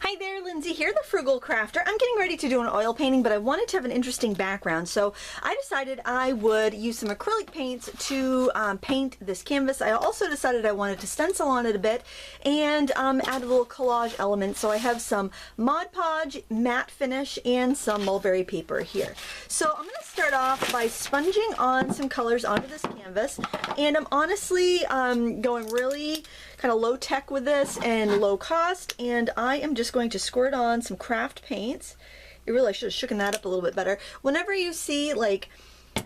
Hi there, Lindsay here, the Frugal Crafter. I'm getting ready to do an oil painting, but I wanted to have an interesting background, so I decided I would use some acrylic paints to paint this canvas. I also decided I wanted to stencil on it a bit and add a little collage element, so I have some Mod Podge matte finish and some mulberry paper here. So I'm going to start off by sponging on some colors onto this canvas, and I'm honestly going really kind of low tech with this and low cost, and I am just going to squirt on some craft paints. You really should have shooken that up a little bit better. Whenever you see like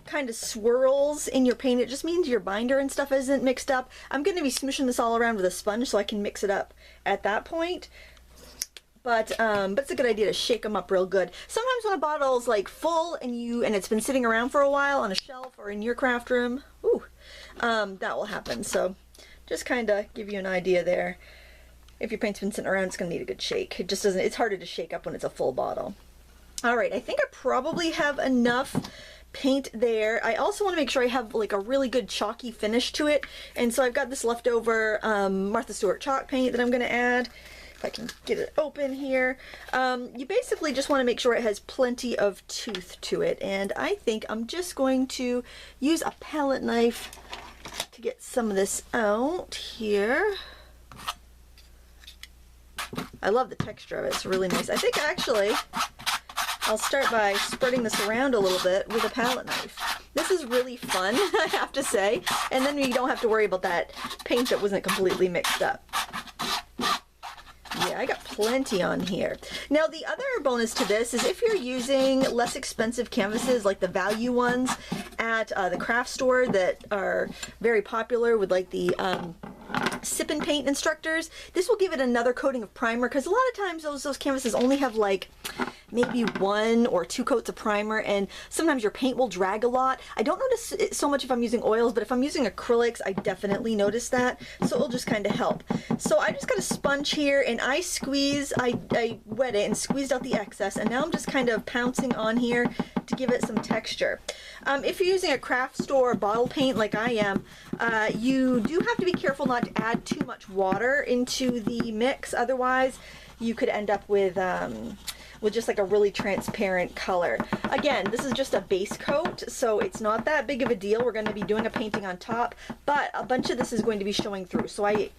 kind of swirls in your paint, it just means your binder and stuff isn't mixed up. I'm going to be smooshing this all around with a sponge so I can mix it up at that point. But it's a good idea to shake them up real good. Sometimes when a bottle's like full and it's been sitting around for a while on a shelf or in your craft room, that will happen. So just kind of give you an idea there. If your paint's been sitting around, it's going to need a good shake. It just doesn't, it's harder to shake up when it's a full bottle. Alright, I think I probably have enough paint there. I also want to make sure I have like a really good chalky finish to it. And so I've got this leftover Martha Stewart chalk paint that I'm going to add. If I can get it open here. You basically just want to make sure it has plenty of tooth to it. And I think I'm just going to use a palette knife to get some of this out here. I love the texture of it. It's really nice. I think actually I'll start by spreading this around a little bit with a palette knife. This is really fun, I have to say. And then you don't have to worry about that paint that wasn't completely mixed up. Yeah, I got plenty on here. Now the other bonus to this is if you're using less expensive canvases like the value ones at the craft store that are very popular with like the sip and paint instructors, this will give it another coating of primer, because a lot of times those canvases only have like maybe 1 or 2 coats of primer, and sometimes your paint will drag a lot. I don't notice it so much if I'm using oils, but if I'm using acrylics, I definitely notice that, so it'll just kind of help. So I just got a sponge here and I wet it and squeezed out the excess, and now I'm just kind of pouncing on here to give it some texture. If you're using a craft store bottle paint like I am, you do have to be careful not to add too much water into the mix, otherwise you could end up with just like a really transparent color. Again, this is just a base coat, so it's not that big of a deal. We're going to be doing a painting on top, but a bunch of this is going to be showing through, so I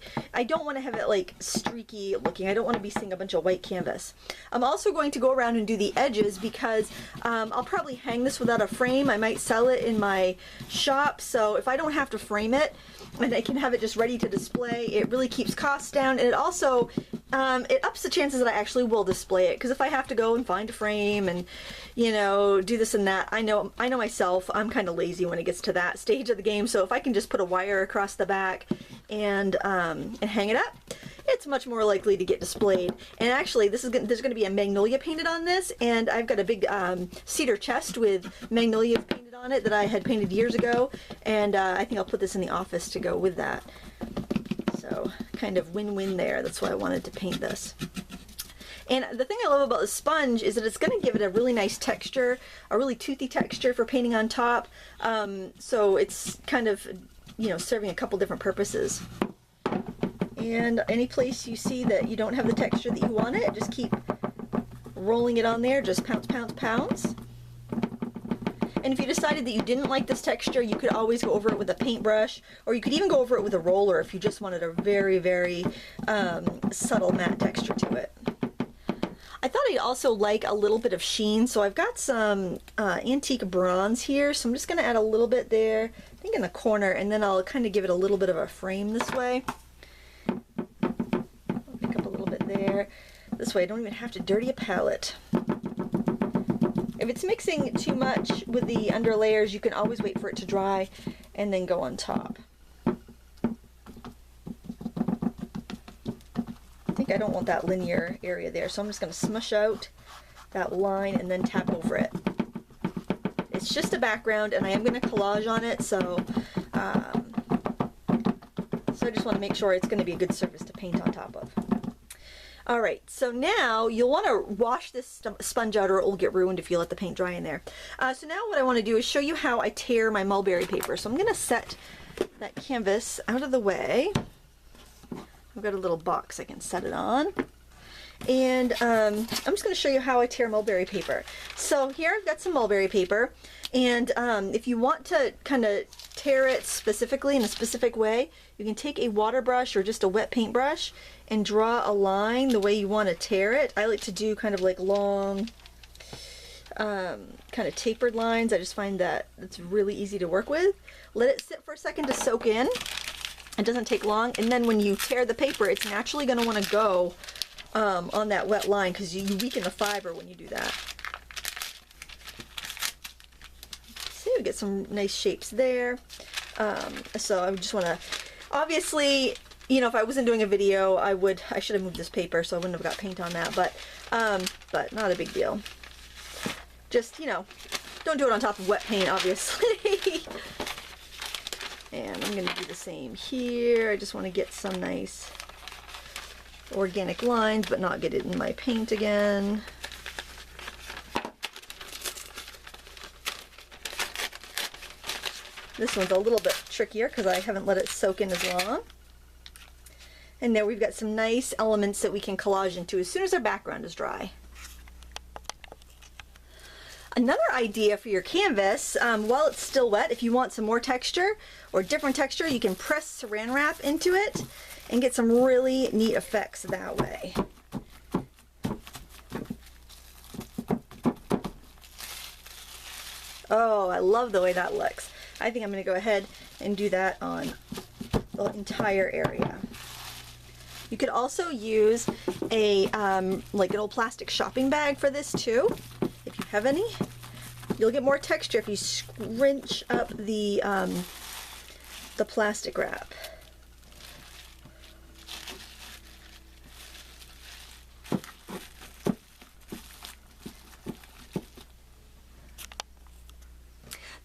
don't want to have it like streaky looking. I don't want to be seeing a bunch of white canvas. I'm also going to go around and do the edges because I'll probably hang this without a frame. I might sell it in my shop, so if I don't have to frame it and I can have it just ready to display, it really keeps costs down, and it also it ups the chances that I actually will display it, because if I have to go and find a frame and, you know, do this and that, I know myself, I'm kind of lazy when it gets to that stage of the game, so if I can just put a wire across the back and hang it up, it's much more likely to get displayed. And actually there's going to be a magnolia painted on this, and I've got a big cedar chest with magnolias painted on it that I had painted years ago, and I think I'll put this in the office to go with that. So kind of win-win there. That's why I wanted to paint this. And the thing I love about the sponge is that it's going to give it a really nice texture, a really toothy texture for painting on top. So it's kind of, you know, serving a couple different purposes. And any place you see that you don't have the texture that you want it, just keep rolling it on there. Just pounce, pounce, pounce. And if you decided that you didn't like this texture, you could always go over it with a paintbrush, or you could even go over it with a roller if you just wanted a very, very subtle matte texture to it. I thought I'd also like a little bit of sheen, so I've got some antique bronze here, so I'm just going to add a little bit there, I think in the corner, and then I'll kind of give it a little bit of a frame this way. I'll pick up a little bit there. This way I don't even have to dirty a palette. If it's mixing too much with the under layers, you can always wait for it to dry and then go on top. I think I don't want that linear area there, so I'm just going to smush out that line and then tap over it. It's just a background, and I am going to collage on it, so I just want to make sure it's going to be a good surface to paint on top of. Alright, so now you'll want to wash this sponge out, or it will get ruined if you let the paint dry in there. So now what I want to do is show you how I tear my mulberry paper. So I'm going to set that canvas out of the way. I've got a little box I can set it on. And I'm just going to show you how I tear mulberry paper. So here I've got some mulberry paper, and if you want to kind of tear it specifically in a specific way, you can take a water brush or just a wet paintbrush and draw a line the way you want to tear it. I like to do kind of like long, kind of tapered lines. I just find that it's really easy to work with. Let it sit for a second to soak in. It doesn't take long, and then when you tear the paper, it's naturally going to want to go on that wet line, because you weaken the fiber when you do that. See, we get some nice shapes there. So I just want to, obviously, you know, if I wasn't doing a video, I should have moved this paper so I wouldn't have got paint on that, but not a big deal. Just, you know, don't do it on top of wet paint, obviously. And I'm going to do the same here. I just want to get some nice organic lines, but not get it in my paint again. This one's a little bit trickier because I haven't let it soak in as long. And there we've got some nice elements that we can collage into as soon as our background is dry. Another idea for your canvas, while it's still wet, if you want some more texture or different texture, you can press saran wrap into it and get some really neat effects that way. Oh, I love the way that looks. I think I'm going to go ahead and do that on the entire area. You could also use a like an old plastic shopping bag for this too, if you have any. You'll get more texture if you scrunch up the plastic wrap.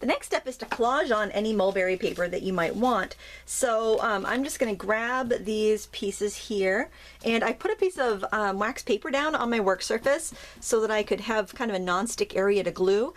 The next step is to collage on any mulberry paper that you might want. So I'm just going to grab these pieces here, and I put a piece of wax paper down on my work surface so that I could have kind of a non-stick area to glue.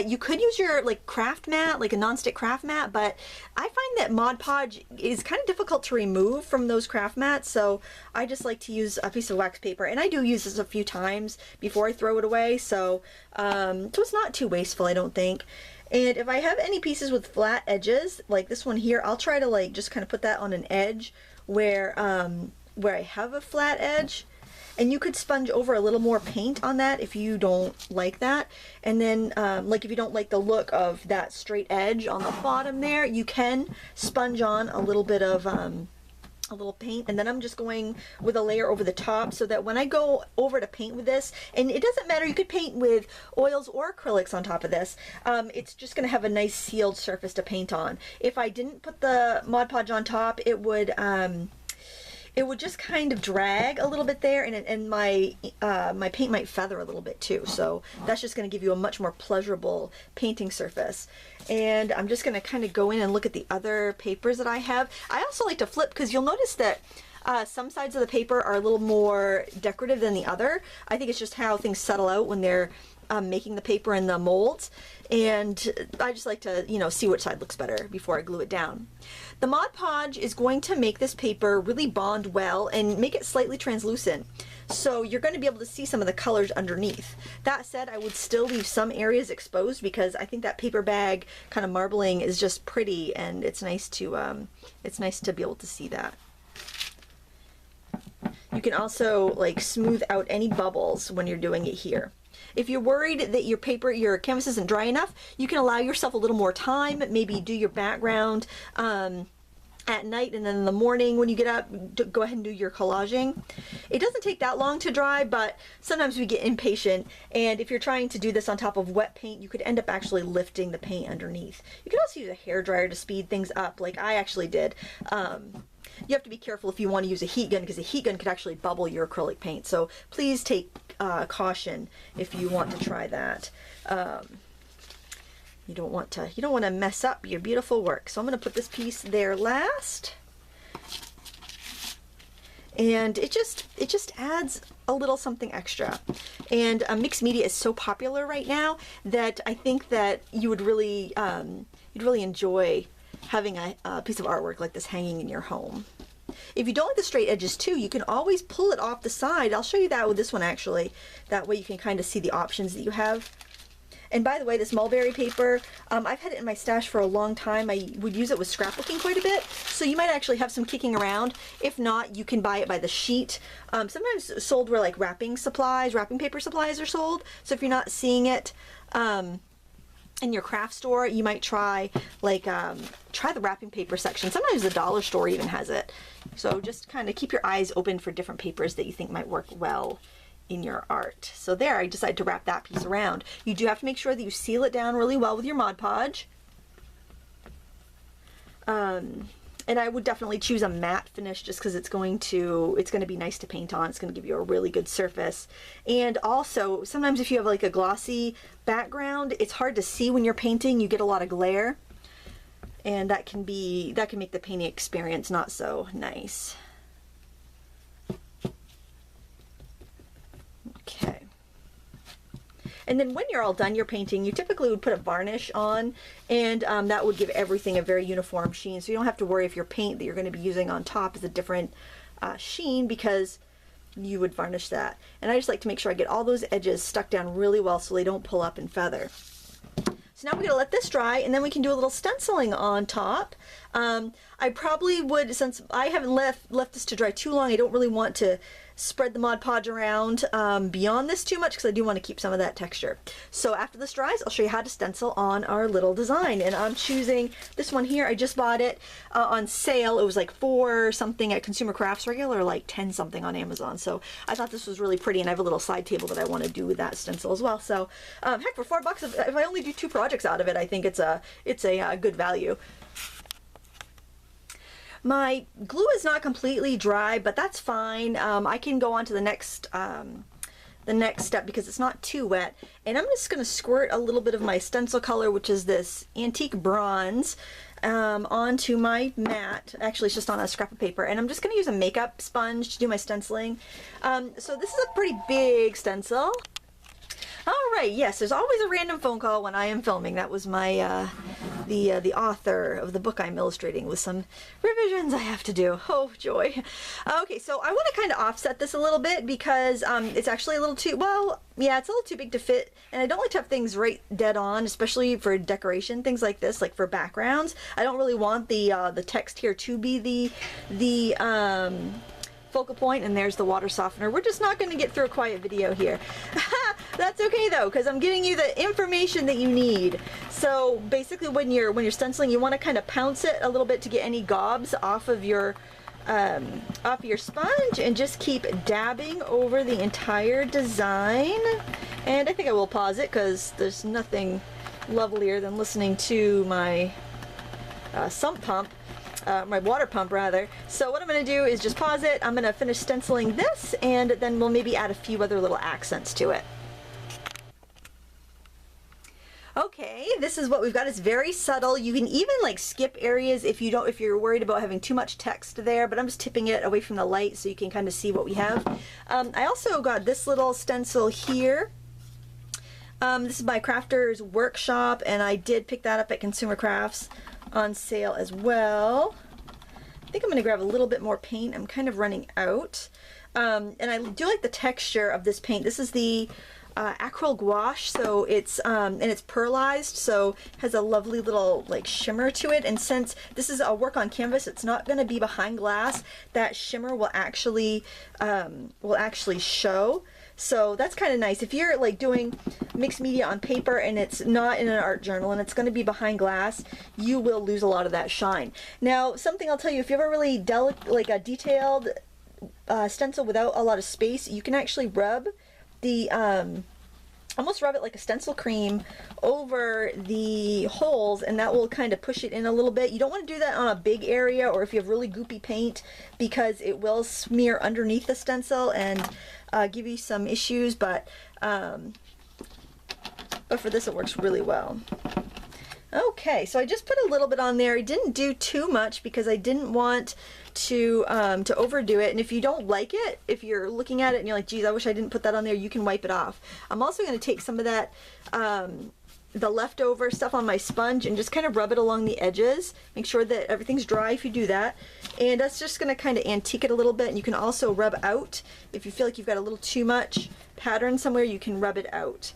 You could use your like craft mat, like a non-stick craft mat, but I find that Mod Podge is kind of difficult to remove from those craft mats, so I just like to use a piece of wax paper, and I do use this a few times before I throw it away, so it's not too wasteful, I don't think. And if I have any pieces with flat edges, like this one here, I'll try to like just kind of put that on an edge where I have a flat edge. And you could sponge over a little more paint on that if you don't like that. And then, like if you don't like the look of that straight edge on the bottom there, you can sponge on a little bit of a little paint, and then I'm just going with a layer over the top so that when I go over to paint with this, and it doesn't matter, you could paint with oils or acrylics on top of this, it's just going to have a nice sealed surface to paint on. If I didn't put the Mod Podge on top, it would just kind of drag a little bit there, and my my paint might feather a little bit too, so that's just going to give you a much more pleasurable painting surface. And I'm just going to kind of go in and look at the other papers that I have. I also like to flip, because you'll notice that some sides of the paper are a little more decorative than the other. I think it's just how things settle out when they're making the paper in the molds, and I just like to, you know, see which side looks better before I glue it down. The Mod Podge is going to make this paper really bond well and make it slightly translucent, so you're going to be able to see some of the colors underneath. That said, I would still leave some areas exposed, because I think that paper bag kind of marbling is just pretty, and it's nice to be able to see that. You can also like smooth out any bubbles when you're doing it here. If you're worried that your canvas isn't dry enough, you can allow yourself a little more time, maybe do your background at night, and then in the morning when you get up, go ahead and do your collaging. It doesn't take that long to dry, but sometimes we get impatient, and if you're trying to do this on top of wet paint, you could end up actually lifting the paint underneath. You can also use a hairdryer to speed things up, like I actually did. You have to be careful if you want to use a heat gun, because a heat gun could actually bubble your acrylic paint, so please take caution if you want to try that. You don't want to mess up your beautiful work. So I'm going to put this piece there last, and it just adds a little something extra. And mixed media is so popular right now that I think that you'd really enjoy having a piece of artwork like this hanging in your home. If you don't like the straight edges too, you can always pull it off the side. I'll show you that with this one actually. That way you can kind of see the options that you have. And by the way, this mulberry paper, I've had it in my stash for a long time. I would use it with scrapbooking quite a bit, so you might actually have some kicking around. If not, you can buy it by the sheet. Sometimes sold where like wrapping paper supplies are sold. So if you're not seeing it in your craft store, you might try like try the wrapping paper section. Sometimes the dollar store even has it. So just kind of keep your eyes open for different papers that you think might work well in your art. So there, I decided to wrap that piece around. You do have to make sure that you seal it down really well with your Mod Podge. And I would definitely choose a matte finish just because it's going to be nice to paint on. It's going to give you a really good surface. And also, sometimes if you have like a glossy background, it's hard to see when you're painting. You get a lot of glare, and that can make the painting experience not so nice. Okay. And then when you're all done your painting, you typically would put a varnish on, and that would give everything a very uniform sheen. So you don't have to worry if your paint that you're going to be using on top is a different sheen, because you would varnish that. And I just like to make sure I get all those edges stuck down really well so they don't pull up and feather. So now we're going to let this dry, and then we can do a little stenciling on top. I probably would, since I haven't left this to dry too long, I don't really want to spread the Mod Podge around beyond this too much, because I do want to keep some of that texture. So after this dries, I'll show you how to stencil on our little design. And I'm choosing this one here. I just bought it on sale. It was like $4 something at Consumer Crafts, regular like 10 something on Amazon. So I thought this was really pretty, and I have a little side table that I want to do with that stencil as well. So heck, for $4, if I only do 2 projects out of it, I think it's a good value. My glue is not completely dry, but that's fine. I can go on to the next step because it's not too wet. And I'm just going to squirt a little bit of my stencil color, which is this antique bronze, onto my mat. Actually, it's just on a scrap of paper. And I'm just going to use a makeup sponge to do my stenciling. So this is a pretty big stencil. Alright, yes, there's always a random phone call when I am filming. That was my, the author of the book I'm illustrating with some revisions I have to do. Oh, joy. Okay, so I want to kind of offset this a little bit because it's actually a little too, well, yeah, it's a little too big to fit. And I don't like to have things right dead on, especially for decoration, things like this, like for backgrounds. I don't really want the text here to be the focal point, and there's the water softener. We're just not going to get through a quiet video here. That's okay though, because I'm giving you the information that you need. So basically when you're stenciling, you want to kind of pounce it a little bit to get any gobs off of your sponge, and just keep dabbing over the entire design. And I think I will pause it because there's nothing lovelier than listening to my sump pump. My water pump rather. So what I'm going to do is just pause it. I'm going to finish stenciling this, and then we'll maybe add a few other little accents to it. Okay, this is what we've got. It's very subtle. You can even like skip areas if you're worried about having too much text there, but I'm just tipping it away from the light so you can kind of see what we have. I also got this little stencil here. This is by Crafter's Workshop, and I did pick that up at Consumer Crafts on sale as well. I think I'm going to grab a little bit more paint. I'm kind of running out. And I do like the texture of this paint. This is the acrylic gouache, so it's and it's pearlized, so it has a lovely little like shimmer to it. And since this is a work on canvas, it's not going to be behind glass. That shimmer will actually show. So that's kind of nice. If you're like doing mixed media on paper and it's not in an art journal and it's going to be behind glass, you will lose a lot of that shine. Now, something I'll tell you, if you have a really a detailed stencil without a lot of space, you can actually rub the almost rub it like a stencil cream over the holes, and that will kind of push it in a little bit. You don't want to do that on a big area, or if you have really goopy paint, because it will smear underneath the stencil and give you some issues, but for this it works really well. Okay, so I just put a little bit on there. I didn't do too much because I didn't want to overdo it. And if you don't like it, if you're looking at it and you're like, geez, I wish I didn't put that on there, you can wipe it off. I'm also going to take some of that the leftover stuff on my sponge and just kind of rub it along the edges. Make sure that everything's dry if you do that. And that's just going to kind of antique it a little bit. And you can also rub out. If you feel like you've got a little too much pattern somewhere, you can rub it out.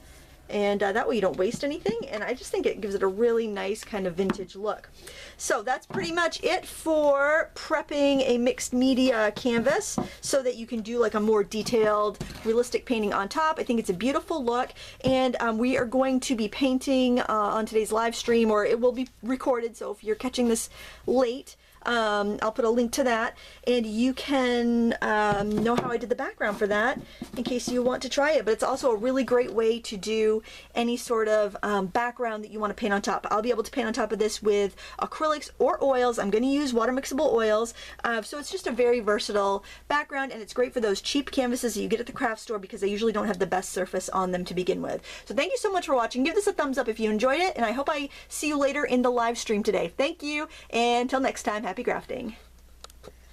And that way you don't waste anything, and I just think it gives it a really nice kind of vintage look. So that's pretty much it for prepping a mixed media canvas so that you can do like a more detailed, realistic painting on top. I think it's a beautiful look, and we are going to be painting on today's live stream, or it will be recorded, so if you're catching this late, I'll put a link to that, and you can know how I did the background for that in case you want to try it. But it's also a really great way to do any sort of background that you want to paint on top. I'll be able to paint on top of this with acrylics or oils. I'm going to use water mixable oils, so it's just a very versatile background, and it's great for those cheap canvases that you get at the craft store because they usually don't have the best surface on them to begin with. So thank you so much for watching. Give this a thumbs up if you enjoyed it, and I hope I see you later in the live stream today. Thank you, and until next time, happy crafting.